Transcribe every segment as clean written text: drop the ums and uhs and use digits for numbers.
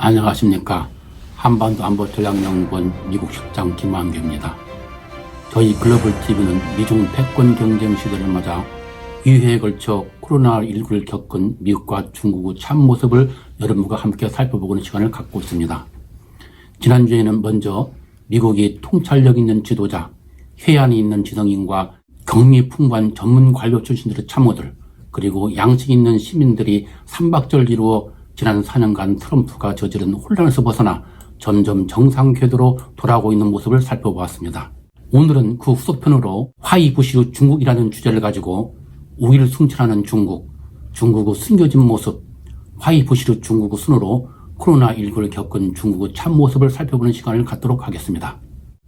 안녕하십니까. 한반도 안보전략연구원 미국 실장 김만규입니다. 저희 글로벌TV는 미중 패권 경쟁 시대를 맞아 2회에 걸쳐 코로나19를 겪은 미국과 중국의 참모습을 여러분과 함께 살펴보는 시간을 갖고 있습니다. 지난주에는 먼저 미국이 통찰력 있는 지도자, 해안이 있는 지성인과 경미 풍부한 전문 관료 출신들의 참모들, 그리고 양식 있는 시민들이 삼박자를 이루어 지난 4년간 트럼프가 저지른 혼란에서 벗어나 점점 정상 궤도로 돌아오고 있는 모습을 살펴보았습니다. 오늘은 그 후속편으로 화이부시 중국이라는 주제를 가지고 우위를 승천하는 중국의 숨겨진 모습, 화이부시 중국의 순으로 코로나19를 겪은 중국의 참모습을 살펴보는 시간을 갖도록 하겠습니다.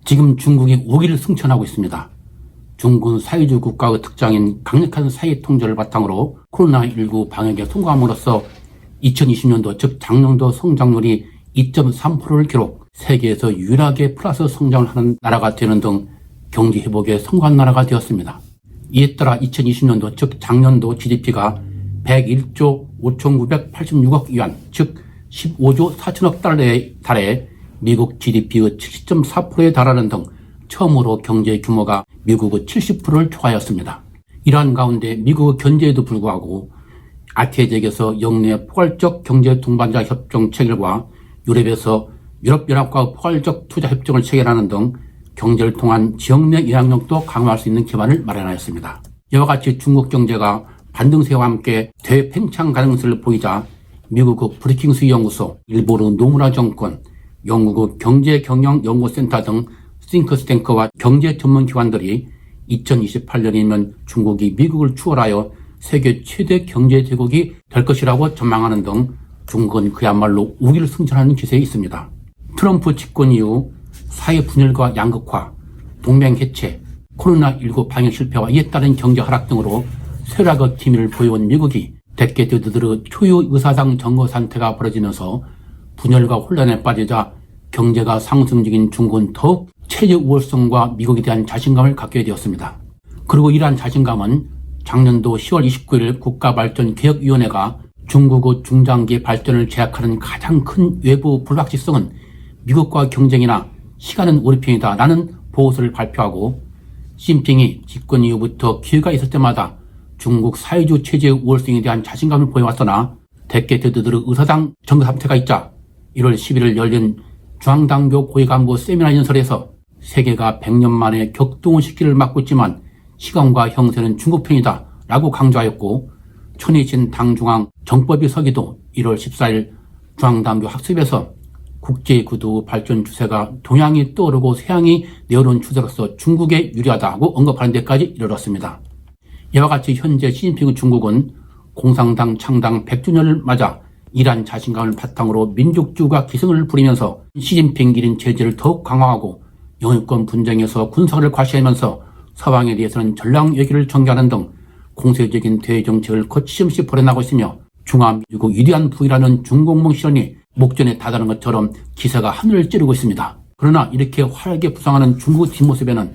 지금 중국이 우위를 승천하고 있습니다. 중국은 사회주의 국가의 특장인 강력한 사회 통제를 바탕으로 코로나19 방역에 성공함으로써 2020년도 즉 작년도 성장률이 2.3%를 기록, 세계에서 유일하게 플러스 성장을 하는 나라가 되는 등 경제 회복에 성공한 나라가 되었습니다. 이에 따라 2020년도 즉 작년도 GDP가 101조 5,986억 위안 즉 15조 4천억 달러에 달해 미국 GDP의 70.4%에 달하는 등 처음으로 경제 규모가 미국의 70%를 초과하였습니다. 이러한 가운데 미국의 견제에도 불구하고 아태지역에서 영내 포괄적 경제 동반자 협정 체결과 유럽에서 유럽연합과 포괄적 투자 협정을 체결하는 등 경제를 통한 지역 내 영향력도 강화할 수 있는 기반을 마련하였습니다. 이와 같이 중국 경제가 반등세와 함께 대팽창 가능성을 보이자 미국의 브리킹스 연구소, 일본의 노무라 정권, 영국의 경제경영연구센터 등 싱크탱크와 경제 전문기관들이 2028년이면 중국이 미국을 추월하여 세계 최대 경제 제국이 될 것이라고 전망하는 등 중국은 그야말로 우위를 승천하는 기세에 있습니다. 트럼프 집권 이후 사회 분열과 양극화, 동맹 해체, 코로나19 방역 실패와 이에 따른 경제 하락 등으로 쇠락의 기미를 보여온 미국이 대개들의 초유 의사당 점거 상태가 벌어지면서 분열과 혼란에 빠지자 경제가 상승 중인 중국은 더욱 체제 우월성과 미국에 대한 자신감을 갖게 되었습니다. 그리고 이러한 자신감은 작년도 10월 29일 국가발전개혁위원회가 중국의 중장기 발전을 제약하는 가장 큰 외부 불확실성은 미국과 경쟁이나 시간은 우리 편이다 라는 보고서를 발표하고, 시진핑이 집권 이후부터 기회가 있을 때마다 중국 사회주의 체제의 우월성에 대한 자신감을 보여왔으나 대개들의 의사당 점거 사태가 있자 1월 11일 열린 중앙당교 고위간부 세미나 연설에서 세계가 100년 만에 격동의 시기를 맞고 있지만 시간과 형세는 중국 편이다 라고 강조하였고, 천희진 당중앙 정법위 서기도 1월 14일 중앙당교 학습에서 국제구도 발전 추세가 동양이 떠오르고 서양이 내어놓은 추세로서 중국에 유리하다고 언급하는 데까지 이르렀습니다. 이와 같이 현재 시진핑의 중국은 공산당 창당 100주년을 맞아 이러한 자신감을 바탕으로 민족주의가 기승을 부리면서 시진핑 기린 체제를 더욱 강화하고 영유권 분쟁에서 군사를 과시하면서 서방에 대해서는 전략 외교를 전개하는 등 공세적인 대외 정책을 거침없이 벌여나가고 있으며 중화미국 위대한 부이라는 중공몽 실현이 목전에 다다른 것처럼 기세가 하늘을 찌르고 있습니다. 그러나 이렇게 활하게 부상하는 중국의 뒷모습에는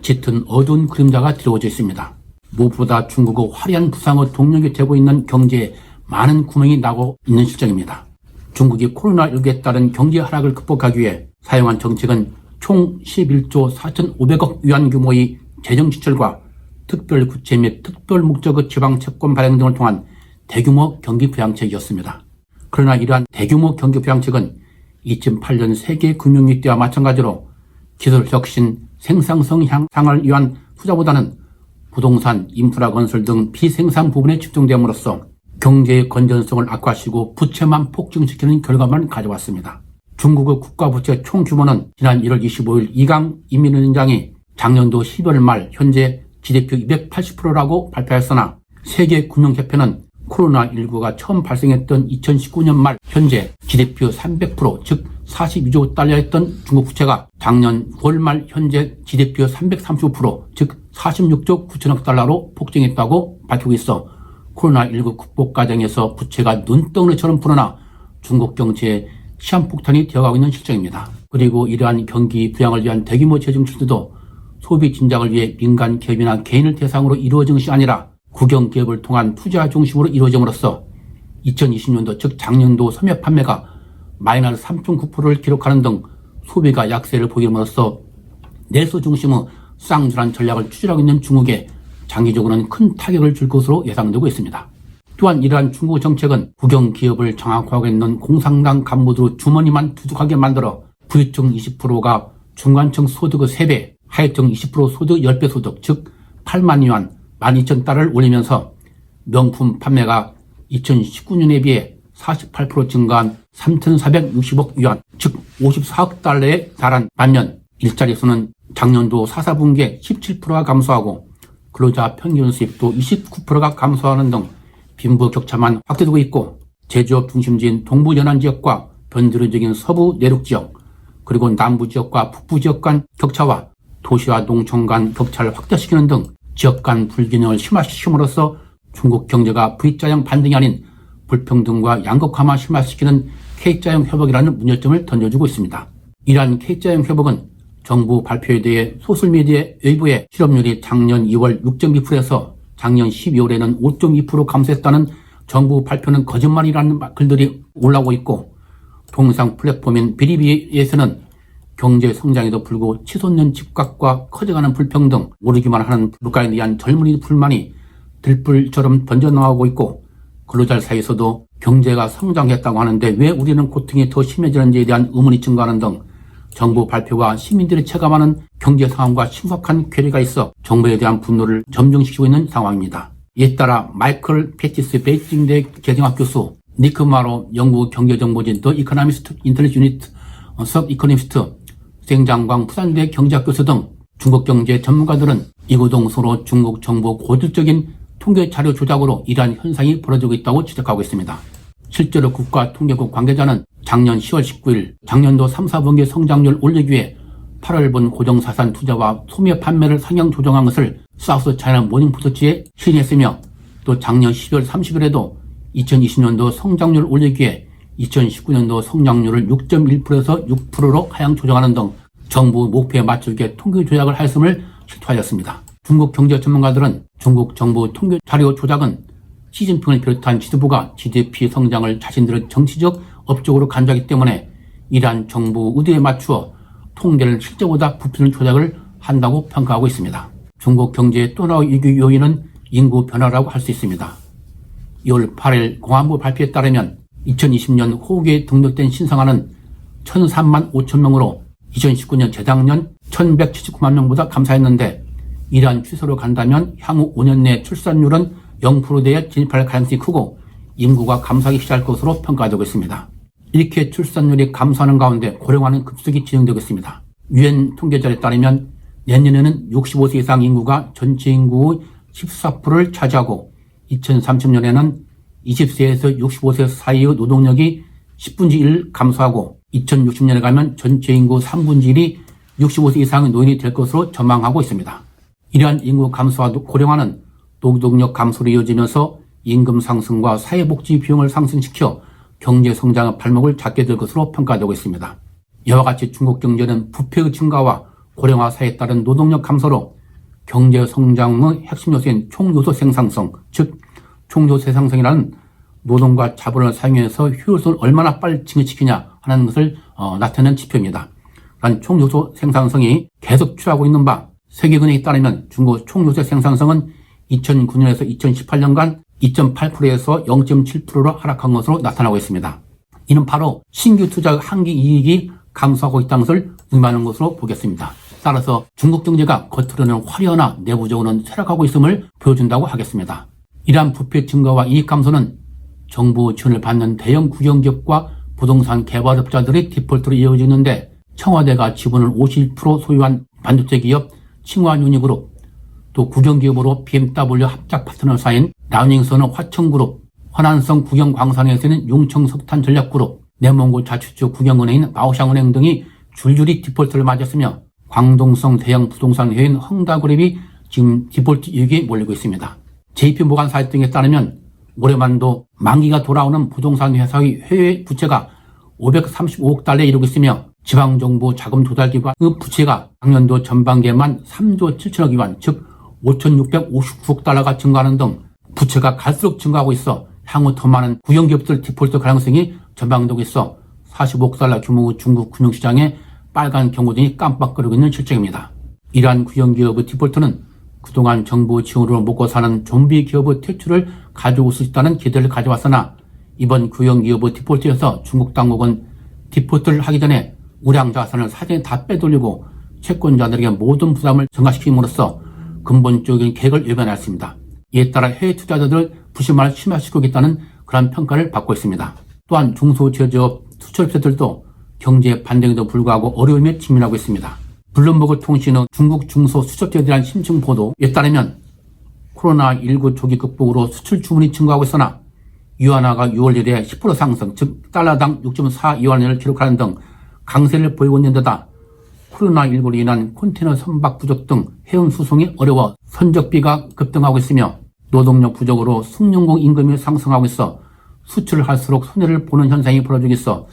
짙은 어두운 그림자가 드리워져 있습니다. 무엇보다 중국의 화려한 부상의 동력이 되고 있는 경제에 많은 구멍이 나고 있는 실정입니다. 중국이 코로나19에 따른 경제 하락을 극복하기 위해 사용한 정책은 총 11조 4,500억 위안 규모의 재정 지출과 특별 구체 및 특별 목적의 지방 채권 발행 등을 통한 대규모 경기 부양책이었습니다. 그러나 이러한 대규모 경기 부양책은 2008년 세계 금융위기 때와 마찬가지로 기술 혁신, 생산성 향상을 위한 투자보다는 부동산, 인프라 건설 등 비생산 부분에 집중됨으로써 경제의 건전성을 악화시키고 부채만 폭증시키는 결과만 가져왔습니다. 중국의 국가부채 총 규모는 지난 1월 25일 이강 인민위원장이 작년도 12월 말 현재 GDP 280%라고 발표했으나 세계금융협회는 코로나19가 처음 발생했던 2019년 말 현재 GDP 300% 즉 42조 달러였던 중국 부채가 작년 9월 말 현재 GDP 335% 즉 46조 9천억 달러로 폭증했다고 밝히고 있어 코로나19 극복 과정에서 부채가 눈덩이처럼 불어나 중국 경제에 시한폭탄이 되어가고 있는 실정입니다. 그리고 이러한 경기 부양을 위한 대규모 재정 출수도 소비 진작을 위해 민간 기업이나 개인을 대상으로 이루어진 것이 아니라 국영기업을 통한 투자 중심으로 이루어짐으로써 2020년도 즉 작년도 소매 판매가 마이너스 3.9%를 기록하는 등 소비가 약세를 보임으로써 내수 중심의 쌍전환 전략을 추진하고 있는 중국에 장기적으로는 큰 타격을 줄 것으로 예상되고 있습니다. 또한 이러한 중국 정책은 국영 기업을 장악하고 있는 공산당 간부들 주머니만 두둑하게 만들어 부유층 20%가 중간층 소득의 3배, 하위층 20% 소득 10배 소득, 즉 8만 위안 12,000달러를 올리면서 명품 판매가 2019년에 비해 48% 증가한 3,460억 위안, 즉 54억 달러에 달한 반면 일자리 수는 작년도 4, 4분기에 17%가 감소하고 근로자 평균 수입도 29%가 감소하는 등 빈부 격차만 확대되고 있고 제조업 중심지인 동부 연안 지역과 변두리적인 서부 내륙 지역 그리고 남부 지역과 북부 지역 간 격차와 도시와 농촌 간 격차를 확대시키는 등 지역 간 불균형을 심화시킴으로써 중국 경제가 V자형 반등이 아닌 불평등과 양극화만 심화시키는 K자형 회복이라는 문제점을 던져주고 있습니다. 이러한 K자형 회복은 정부 발표에 대해 소셜미디어 일부의 실업률이 작년 2월 6.2%에서 작년 12월에는 5.2% 감소했다는 정부 발표는 거짓말이라는 글들이 올라오고 있고 동영상 플랫폼인 비리비에서는 경제 성장에도 불구하고 치솟는 집값과 커져가는 불평등, 오르기만 하는 물가에 대한 젊은이 불만이 들불처럼 번져나오고 있고 근로자 사이에서도 경제가 성장했다고 하는데 왜 우리는 고통이 더 심해지는지에 대한 의문이 증가하는 등 정부 발표와 시민들이 체감하는 경제 상황과 심각한 괴리가 있어 정부에 대한 분노를 점증시키고 있는 상황입니다. 이에 따라 마이클 패티스 베이징대 재정학 교수, 니크 마로 영국 경제정보진 더 이코노미스트 인터넷 유니트 섭 이코노미스트, 생장광 부산대 경제학 교수 등 중국 경제 전문가들은 이구동성으로 중국 정부 고질적인 통계 자료 조작으로 이러한 현상이 벌어지고 있다고 지적하고 있습니다. 실제로 국가통계국 관계자는 작년 10월 19일 작년도 3, 4분기 성장률 올리기 위해 8월분 고정자산 투자와 소매 판매를 상향 조정한 것을 사우스 차이나 모닝포스트에 시인했으며 또 작년 12월 30일에도 2020년도 성장률 올리기 위해 2019년도 성장률을 6.1%에서 6%로 하향 조정하는 등 정부 목표에 맞추게 통계 조작을 하였음을 실토하였습니다. 중국 경제 전문가들은 중국 정부 통계 자료 조작은 시진핑을 비롯한 지도부가 GDP 성장을 자신들의 정치적 업적으로 간주하기 때문에 이러한 정부 의도에 맞추어 통계를 실제보다 부풀리는 조작을 한다고 평가하고 있습니다. 중국 경제의 또 하나의 위기 요인은 인구 변화라고 할 수 있습니다. 2월 8일 공안부 발표에 따르면 2020년 호국에 등록된 신생아는 1,003만 5천 명으로 2019년 재작년 1,179만 명보다 감소했는데 이러한 추세로 간다면 향후 5년 내 출산율은 0%대에 진입할 가능성이 크고 인구가 감소하기 시작할 것으로 평가되고 있습니다. 이렇게 출산율이 감소하는 가운데 고령화는 급속히 진행되고 있습니다. 유엔 통계자료에 따르면 내년에는 65세 이상 인구가 전체 인구의 14%를 차지하고 2030년에는 20세에서 65세 사이의 노동력이 10분의 1 감소하고 2060년에 가면 전체 인구 3분의 1이 65세 이상의 노인이 될 것으로 전망하고 있습니다. 이러한 인구 감소와 고령화는 노동력 감소로 이어지면서 임금 상승과 사회복지 비용을 상승시켜 경제 성장의 발목을 잡게 될 것으로 평가되고 있습니다. 이와 같이 중국 경제는 부패의 증가와 고령화 사회에 따른 노동력 감소로 경제 성장의 핵심 요소인 총요소 생산성, 즉 총요소 생산성이라는 노동과 자본을 사용해서 효율성을 얼마나 빨리 증가시키냐 하는 것을 나타내는 지표입니다. 단 총요소 생산성이 계속 추락하고 있는 바 세계은행에 따르면 중국 총요소 생산성은 2009년에서 2018년간 2.8%에서 0.7%로 하락한 것으로 나타나고 있습니다. 이는 바로 신규 투자 한기 이익이 감소하고 있다는 것을 의미하는 것으로 보겠습니다. 따라서 중국 경제가 겉으로는 화려하나 내부적으로는 쇠락하고 있음을 보여준다고 하겠습니다. 이러한 부패 증가와 이익 감소는 정부 지원을 받는 대형 국영기업과 부동산 개발업자들의 디폴트로 이어지는데 청와대가 지분을 50% 소유한 반도체 기업 칭화유니그룹, 또 국영기업으로 BMW 합작 파트너사인 라오닝선의 화청그룹, 화난성 국영광산에서는 용청석탄전략그룹, 내몽고 자치주 국영은행인 마오샹은행 등이 줄줄이 디폴트를 맞았으며 광동성 대형 부동산 회사인 헝다그룹이 지금 디폴트 위기에 몰리고 있습니다. JP모간사이트 등에 따르면 올해만도 만기가 돌아오는 부동산 회사의 해외 부채가 535억 달러에 이르고 있으며 지방정부 자금 조달기관의 부채가 작년도 전반기에만 3조 7천억 위안, 즉 5,659억 달러가 증가하는 등 부채가 갈수록 증가하고 있어 향후 더 많은 국영기업들 디폴트 가능성이 전망되고 있어 45억 달러 규모 중국 금융시장에 빨간 경고등이 깜빡거리고 있는 실정입니다. 이러한 국영기업의 디폴트는 그동안 정부 지원으로 먹고 사는 좀비 기업의 퇴출을 가져올 수 있다는 기대를 가져왔으나 이번 국영기업의 디폴트에서 중국 당국은 디폴트를 하기 전에 우량 자산을 사전에 다 빼돌리고 채권자들에게 모든 부담을 전가시킴으로써 근본적인 계획을 외면했습니다. 이에 따라 해외 투자자들을 부심을 심화시키고 있다는 그런 평가를 받고 있습니다. 또한 중소제조업 수출업체들도 경제 반등에도 불구하고 어려움에 직면하고 있습니다. 블룸버그 통신의 중국 중소수출업체에 대한 심층 보도에 따르면 코로나19 조기 극복으로 수출 주문이 증가하고 있으나 유안화가 6월 1일에 10% 상승, 즉 달러당 6.42원을 기록하는 등 강세를 보이고 있는 데다 코로나19로 인한 컨테이너 선박 부족 등 해운 수송이 어려워 선적비가 급등하고 있으며 노동력 부족으로 숙련공 임금이 상승하고 있어 수출을 할수록 손해를 보는 현상이 벌어지고 있어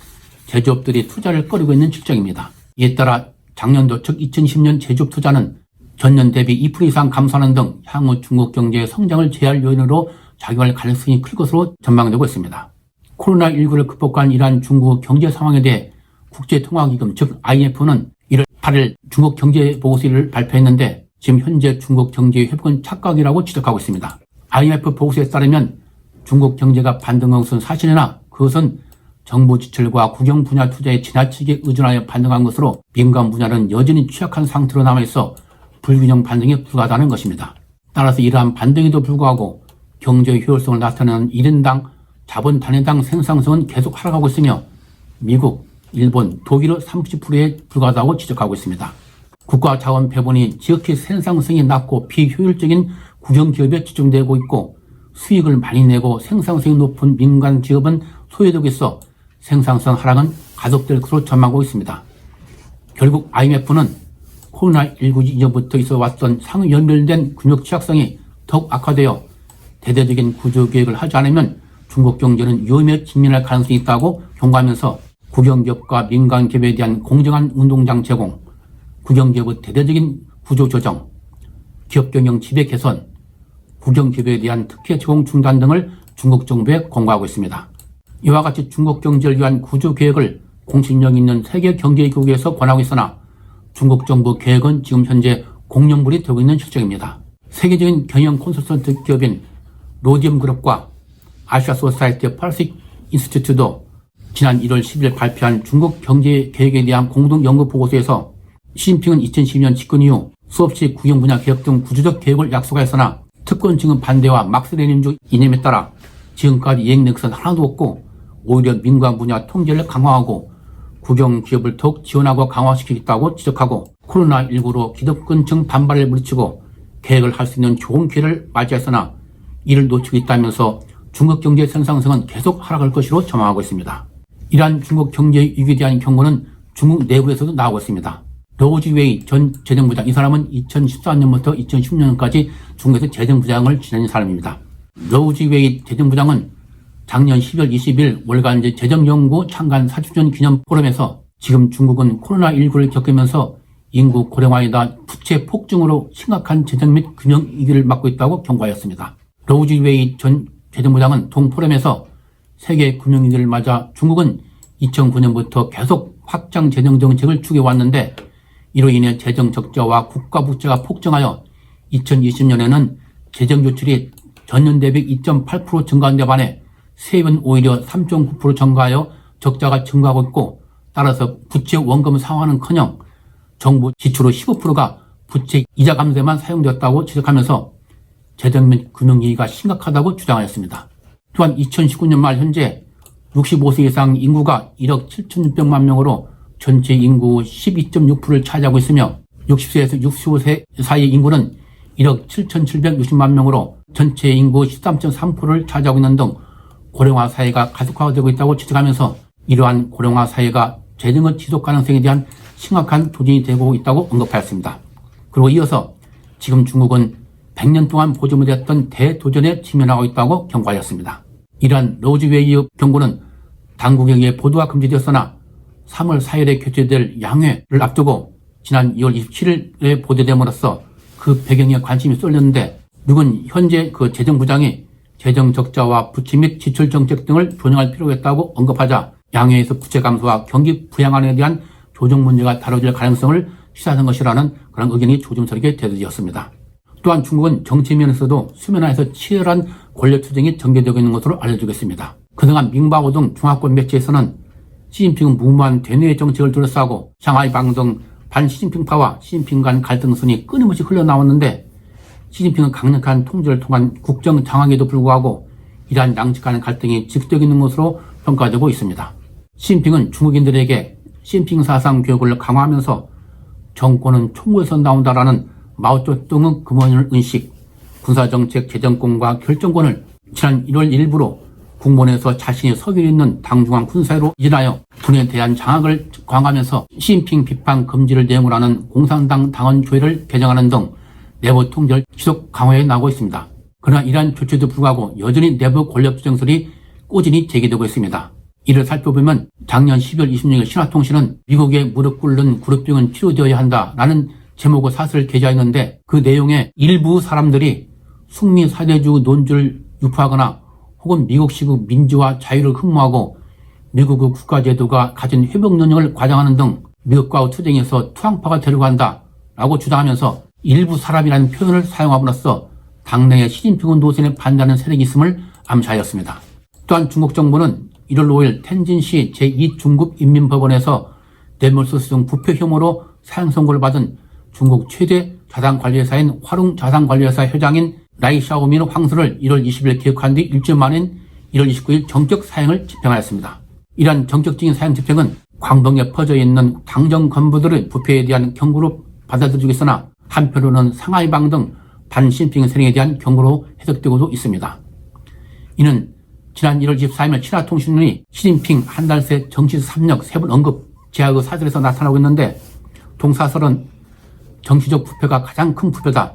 제조업들이 투자를 꺼리고 있는 실정입니다. 이에 따라 작년도 즉 2020년 제조업 투자는 전년 대비 2% 이상 감소하는 등 향후 중국 경제의 성장을 제할 요인으로 작용할 가능성이 클 것으로 전망되고 있습니다. 코로나19를 극복한 이러한 중국 경제 상황에 대해 국제통화기금 즉 IMF는 1월 8일 중국 경제보고서를 발표했는데 지금 현재 중국 경제 회복은 착각이라고 지적하고 있습니다. IMF 보고서에 따르면 중국 경제가 반등한 것은 사실이나 그것은 정부 지출과 국영 분야 투자에 지나치게 의존하여 반등한 것으로 민간 분야는 여전히 취약한 상태로 남아있어 불균형 반등에 불과하다는 것입니다. 따라서 이러한 반등에도 불구하고 경제 효율성을 나타내는 1인당 자본 단위당 생산성은 계속 하락하고 있으며 미국, 일본, 독일의 30%에 불과하다고 지적하고 있습니다. 국가 자원 배분이 지극히 생산성이 낮고 비효율적인 국영기업에 집중되고 있고 수익을 많이 내고 생산성이 높은 민간 기업은 소외되고 있어 생산성 하락은 가속될 것으로 전망하고 있습니다. 결국 IMF는 코로나19 이전부터 있어 왔던 상호 연결된 금융 취약성이 더욱 악화되어 대대적인 구조 계획을 하지 않으면 중국 경제는 위험에 직면할 가능성이 있다고 경고하면서 국영기업과 민간기업에 대한 공정한 운동장 제공, 국영기업의 대대적인 구조 조정, 기업경영 지배 개선, 국영기업에 대한 특혜 제공 중단 등을 중국 정부에 권고하고 있습니다. 이와 같이 중국 경제를 위한 구조 계획을 공신력 있는 세계경제기구에서 권하고 있으나 중국 정부 계획은 지금 현재 공연물이 되고 있는 실정입니다. 세계적인 경영 콘설턴트 기업인 로디움그룹과 아시아 소사이티 펄식 인스티튜트도 지난 1월 10일 발표한 중국 경제 계획에 대한 공동 연구 보고서에서 시진핑은 2012년 집권 이후 수없이 국영 분야 개혁 등 구조적 계획을 약속하였으나 특권층의 반대와 막스레닌주 이념에 따라 지금까지 이행된 것은 하나도 없고 오히려 민간 분야 통제를 강화하고 국영 기업을 더욱 지원하고 강화시키겠다고 지적하고 코로나19로 기득권층 반발을 물리치고 계획을 할 수 있는 좋은 기회를 맞이했으나 이를 놓치고 있다면서 중국 경제 생산성은 계속 하락할 것으로 전망하고 있습니다. 이러한 중국 경제 위기에 대한 경고는 중국 내부에서도 나오고 있습니다. 로우지 웨이 전 재정부장, 이 사람은 2014년부터 2010년까지 중국에서 재정부장을 지낸 사람입니다. 로우지 웨이 재정부장은 작년 12월 20일 월간 재정연구 창간 40주년 기념 포럼에서 지금 중국은 코로나19를 겪으면서 인구 고령화이다 부채 폭증으로 심각한 재정 및 금융 위기를 맞고 있다고 경고하였습니다. 로우지 웨이 전 재정부장은 동 포럼에서 세계 금융위기를 맞아 중국은 2009년부터 계속 확장 재정 정책을 추구해왔는데 이로 인해 재정 적자와 국가 부채가 폭증하여 2020년에는 재정 조출이 전년 대비 2.8% 증가한 데 반해 세입은 오히려 3.9% 증가하여 적자가 증가하고 있고 따라서 부채 원금 상환은커녕 정부 지출의 15%가 부채 이자 감세만 사용되었다고 지적하면서 재정 및 금융위기가 심각하다고 주장하였습니다. 또한 2019년 말 현재 65세 이상 인구가 1억 7,600만 명으로 전체 인구 12.6%를 차지하고 있으며 60세에서 65세 사이 인구는 1억 7,760만 명으로 전체 인구 13.3%를 차지하고 있는 등 고령화 사회가 가속화되고 있다고 지적하면서 이러한 고령화 사회가 재정의 지속 가능성에 대한 심각한 도전이 되고 있다고 언급하였습니다. 그리고 이어서 지금 중국은 100년 동안 보지 못했던 대도전에 직면하고 있다고 경고하였습니다. 이러한 로즈웨이의 경고는 당국에게 보도가 금지되었으나 3월 4일에 개최될 양회를 앞두고 지난 2월 27일에 보도됨으로써 그 배경에 관심이 쏠렸는데 미국은 현재 그 재정부장이 재정 적자와 부채 및 지출 정책 등을 조정할 필요가 있다고 언급하자 양회에서 부채 감소와 경기 부양안에 대한 조정 문제가 다뤄질 가능성을 시사한 것이라는 그런 의견이 조심스럽게 대두되었습니다. 또한 중국은 정치 면에서도 수면화에서 치열한 권력 투쟁이 전개되고 있는 것으로 알려주겠습니다. 그동안 민바오 등 중화권 매체에서는 시진핑은 무모한 대내외 정책을 둘러싸고 상하이 방 등 반 시진핑파와 시진핑 간 갈등선이 끊임없이 흘러나왔는데 시진핑은 강력한 통제를 통한 국정 장악에도 불구하고 이러한 양측 간의 갈등이 지속되고 있는 것으로 평가되고 있습니다. 시진핑은 중국인들에게 시진핑 사상 교육을 강화하면서 정권은 총구에서 나온다라는 마오쩌둥의 금원을 은식, 군사정책 재정권과 결정권을 지난 1월 1일부로 국무원에서 자신이 서기로 있는 당중앙 군사회로 이전하여 군에 대한 장악을 강화하면서 시진핑 비판 금지를 내용으로 하는 공산당 당원 조회를 개정하는 등 내부 통제를 지속 강화해 나가고 있습니다. 그러나 이러한 조치에도 불구하고 여전히 내부 권력 투쟁설이 꾸준히 제기되고 있습니다. 이를 살펴보면 작년 12월 26일 신화통신은 미국에 무릎 꿇는 그룹병은 치료되어야 한다라는 제목의 사설을 게재했는데 그 내용에 일부 사람들이 숙미 사대주의 논주를 유포하거나 혹은 미국식의 민주화 자유를 흠모하고 미국의 국가제도가 가진 회복 능력을 과장하는 등 미국과의 투쟁에서 투항파가 되려고 한다라고 주장하면서 일부 사람이라는 표현을 사용함으로써 당내에 시진핑의 노선에 반대하는 세력이 있음을 암시하였습니다. 또한 중국 정부는 1월 5일 텐진시 제2중국인민법원에서 뇌물수수 등 부패 혐의로 사형 선고를 받은 중국 최대 자산관리회사인 화룽자산관리회사 회장인 라이 샤오민 황수를 1월 20일 기억한 뒤 일주일 만인 1월 29일 정격 사형을 집행하였습니다. 이러한 정격적인 사형 집행은 광동에 퍼져 있는 당정 간부들의 부패에 대한 경고로 받아들이고 있으나 한편으로는 상하이방 등 반시진핑 세력에 대한 경고로 해석되고도 있습니다. 이는 지난 1월 24일 신화통신이 시진핑 한 달 새 정치 3력 3번 언급 제약의 사설에서 나타나고 있는데 동사설은 정치적 부패가 가장 큰 부패다.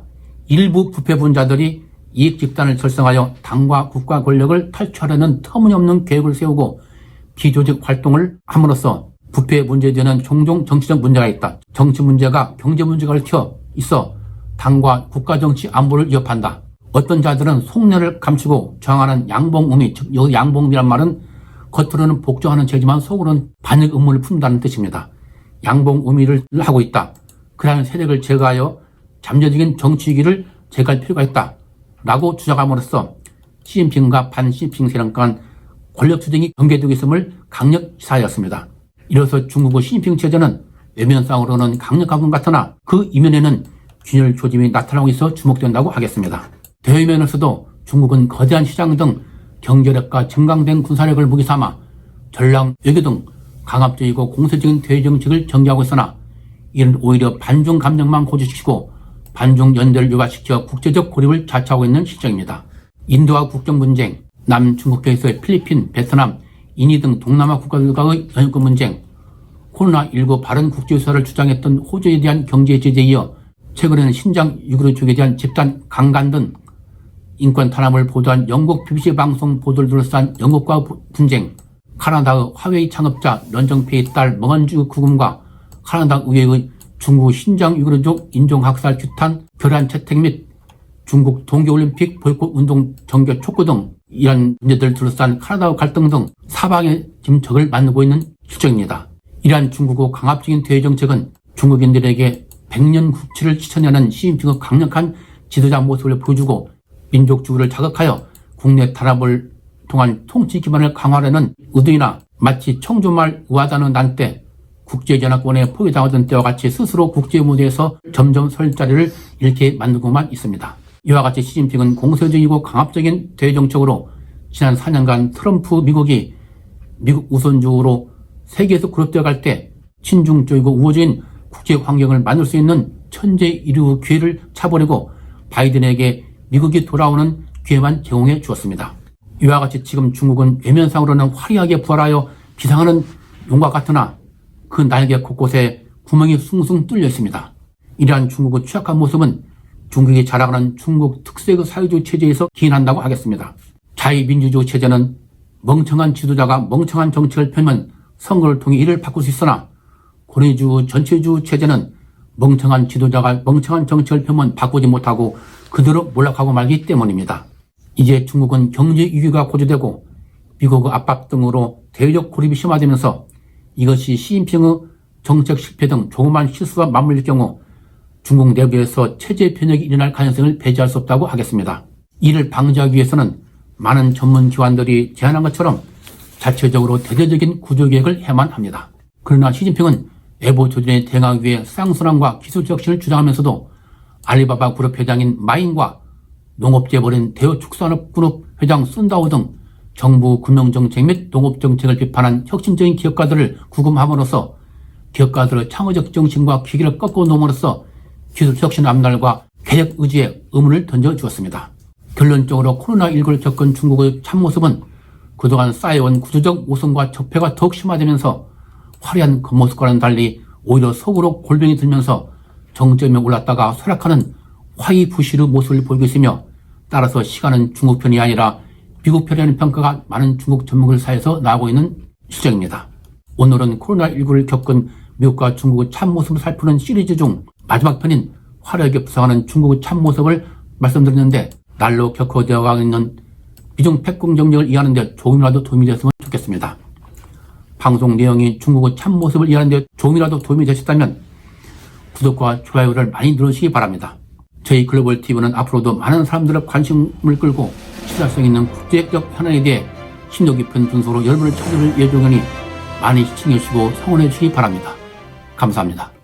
일부 부패 분자들이 이익 집단을 결성하여 당과 국가 권력을 탈취하려는 터무니없는 계획을 세우고 비조직 활동을 함으로써 부패 문제에 대한 종종 정치적 문제가 있다. 정치 문제가 경제 문제가 얽혀 있어 당과 국가 정치 안보를 위협한다. 어떤 자들은 속내를 감추고 저항하는 양봉의미, 즉 여기 양봉이란 말은 겉으로는 복종하는 죄지만 속으로는 반역 음모를 품는다는 뜻입니다. 양봉의미를 하고 있다. 그러한 세력을 제거하여 잠재적인 정치 위기를 제거할 필요가 있다. 라고 주장함으로써 시진핑과 반시진핑 세력 간 권력 투쟁이 전개되고 있음을 강력 시사하였습니다. 이로써 중국의 시진핑 체제는 외면상으로는 강력한 것 같으나 그 이면에는 균열 조짐이 나타나고 있어 주목된다고 하겠습니다. 대외면에서도 중국은 거대한 시장 등 경제력과 증강된 군사력을 무기 삼아 전략 외교 등 강압적이고 공세적인 대외 정책을 전개하고 있으나 이는 오히려 반중 감정만 고조시키고 반중 연대를 유발시켜 국제적 고립을 자초하고 있는 실정입니다. 인도와 국경 분쟁, 남중국해에서의 필리핀, 베트남, 인이 등 동남아 국가들과의 연합군 분쟁, 코로나19 바른 국제유사를 주장했던 호주에 대한 경제 제재에 이어 최근에는 신장 유구르 쪽에 대한 집단 강간 등 인권 탄압을 보도한 영국 BBC 방송 보도를 둘러싼 영국과 분쟁, 카나다의 화웨이 창업자 런정페이의 딸 멍한주 구금과 카나다 의회의 중국 신장 유구르족 인종학살 규탄 결란 채택 및 중국 동계올림픽 보이콧 운동 정교 촉구 등 이러한 문제들을 둘러싼 카나다와 갈등 등 사방에 지금 적을 만들고 있는 실정입니다. 이러한 중국의 강압적인 대외 정책은 중국인들에게 100년 국치를 지쳐내는 시진핑의 강력한 지도자 모습을 보여주고 민족주의를 자극하여 국내 탄압을 통한 통치 기반을 강화하려는 의도이나 마치 청조말 의하다는 난때 국제연합권에 포위당하던 때와 같이 스스로 국제 무대에서 점점 설 자리를 잃게 만들고만 있습니다. 이와 같이 시진핑은 공세적이고 강압적인 대외정책으로 지난 4년간 트럼프 미국이 미국 우선주의로 세계에서 그룹되어 갈 때 친중적이고 우호적인 국제 환경을 만들 수 있는 천재 이루 기회를 차버리고 바이든에게 미국이 돌아오는 기회만 제공해 주었습니다. 이와 같이 지금 중국은 외면상으로는 화려하게 부활하여 비상하는 용과 같으나 그 날개 곳곳에 구멍이 숭숭 뚫려 있습니다. 이러한 중국의 취약한 모습은 중국이 자랑하는 중국 특색의 사회주의 체제에서 기인한다고 하겠습니다. 자유민주주의 체제는 멍청한 지도자가 멍청한 정책을 펴면 선거를 통해 이를 바꿀 수 있으나 권위주의 전체주의 체제는 멍청한 지도자가 멍청한 정책을 펴면 바꾸지 못하고 그대로 몰락하고 말기 때문입니다. 이제 중국은 경제 위기가 고조되고 미국의 압박 등으로 대외적 고립이 심화되면서 이것이 시진핑의 정책 실패 등 조그만 실수와 맞물릴 경우 중국 내부에서 체제 변혁이 일어날 가능성을 배제할 수 없다고 하겠습니다. 이를 방지하기 위해서는 많은 전문 기관들이 제안한 것처럼 자체적으로 대대적인 구조개혁을 해야만 합니다. 그러나 시진핑은 애보 조전에 대응하기 위해 쌍순환과 기술적 혁신을 주장하면서도 알리바바 그룹 회장인 마인과 농업재벌인 대우축산업그룹 회장 순다오 등 정부 금융정책 및 농업정책을 비판한 혁신적인 기업가들을 구금함으로써 기업가들의 창의적 정신과 기기를 꺾어 놓음으로써 기술혁신 앞날과 개혁 의지에 의문을 던져주었습니다. 결론적으로 코로나19를 겪은 중국의 참모습은 그동안 쌓여온 구조적 모순과 적폐가 더욱 심화되면서 화려한 겉모습과는 달리 오히려 속으로 골병이 들면서 정점에 올랐다가 쇠락하는 화이부실의 모습을 보이고 있으며, 따라서 시간은 중국 편이 아니라 미국 편이라는 평가가 많은 중국 전문가들 사이에서 나오고 있는 실정입니다. 오늘은 코로나19를 겪은 미국과 중국의 참모습을 살피는 시리즈 중 마지막 편인 화려하게 부상하는 중국의 참모습을 말씀드렸는데, 날로 격화되어가고 있는 미중 패권 경쟁을 이해하는 데 조금이라도 도움이 됐으면 좋겠습니다. 방송 내용이 중국의 참모습을 이해하는 데 조금이라도 도움이 되셨다면 구독과 좋아요를 많이 누르시기 바랍니다. 저희 글로벌 TV는 앞으로도 많은 사람들의 관심을 끌고 시사성 있는 국제적 현안에 대해 심도 깊은 분석으로 여러분을 찾아뵐 예정이니 많이 시청해 주시고 성원해 주시기 바랍니다. 감사합니다.